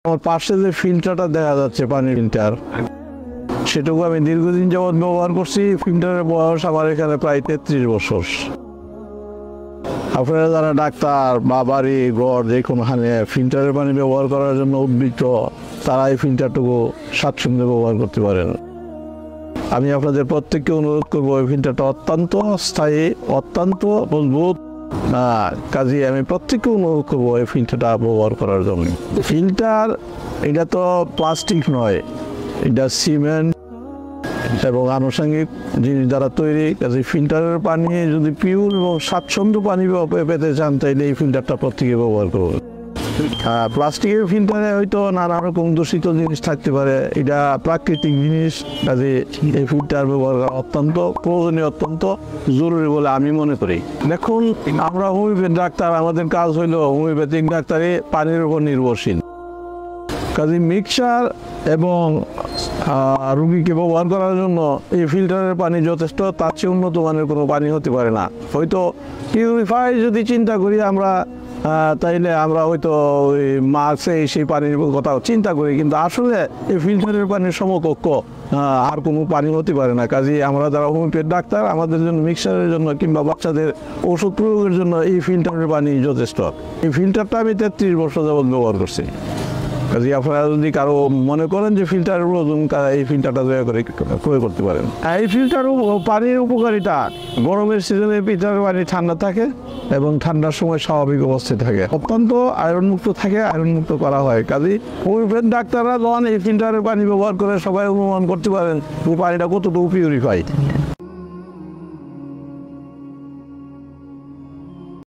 আমার পাশে যে ফিল্টারটা দেখা যাচ্ছে, পানির ফিল্টার, সেটুকু আমি দীর্ঘদিন যাবৎ ব্যবহার করছি। ফিল্টারের বয়স আমার এখানে প্রায় 33 বছর। আপনারা যারা ডাক্তার বা বাড়ি ঘর যে কোনোখানে ফিল্টারের পানি ব্যবহার করার জন্য উদ্বৃত্ত, তারা এই ফিল্টারটুকু স্বাচ্ছন্দ্যে ব্যবহার করতে পারেন। আমি আপনাদের প্রত্যেককে অনুরোধ করবো, এই ফিল্টারটা অত্যন্ত স্থায়ী, অত্যন্ত মজবুত। কাজে আমি প্রত্যেককে অনুরোধ করবো এই ফিল্টারটা ব্যবহার করার জন্য। ফিল্টার এটা তো প্লাস্টিক নয়, এটা সিমেন্ট এবং আনুষঙ্গিক জিনিস দ্বারা তৈরি। কাজে ফিল্টারের পানি যদি পিওর এবং স্বাচ্ছন্দ্য পানি পেতে চান, তাইলে এই ফিল্টারটা প্রত্যেকে ব্যবহার করবেন। প্লাস্টিকের ফিল্টারে হয়তো নানা রকম দূষিত জিনিস থাকতে পারে, এটা প্রাকৃতিক জিনিস। কাজে এই ফিল্টার ব্যবহার করা অত্যন্ত প্রয়োজনীয়, অত্যন্ত জরুরি বলে আমি মনে করি। দেখুন, আমরা হোমিওপ্যাথি ডাক্তার, আমাদের কাজ হইলো হোমিওপ্যাথিক ডাক্তারে পানির উপর নির্ভরশীল। কাজে মিক্সার এবং রুগীকে ব্যবহার করার জন্য এই ফিল্টারের পানি যথেষ্ট, তার চেয়ে উন্নত মানের কোনো পানি হতে পারে না। হয়তো পিউরিফাই যদি চিন্তা করি আমরা, তাইলে আমরা হয়তো ওই মার্কসে সেই পানির কথা চিন্তা করি, কিন্তু আসলে এই ফিল্টারের পানির সমকক্ষ আর কোনো পানি হতে পারে না। কাজে আমরা যারা হোমিওপ্যাথি ডাক্তার, আমাদের জন্য মিক্সারের জন্য কিংবা বাচ্চাদের ওষুধ প্রয়োগের জন্য এই ফিল্টারের পানি যথেষ্ট। এই ফিল্টারটা আমি 33 বছর যাবৎ ব্যবহার করছি। কাজে আপনারা যদি কারো মনে করেন যে ফিল্টার প্রয়োজন, এই ফিল্টারটা দয়া করে ক্রয় করতে পারেন। এই ফিল্টার পানির উপকারিতা, গরমের সিজনে ফিল্টারের পানি ঠান্ডা থাকে এবং ঠান্ডার সময় স্বাভাবিক অবস্থায় থাকে, অত্যন্ত আয়রনমুক্ত থাকে, আয়রনমুক্ত করা হয়। কাজে হোমিওপ্যাথি ডাক্তাররা যখন এই ফিল্টারের পানি ব্যবহার করে, সবাই অনুমান করতে পারেন যে পানিটা কতটুকু পিউরিফাই।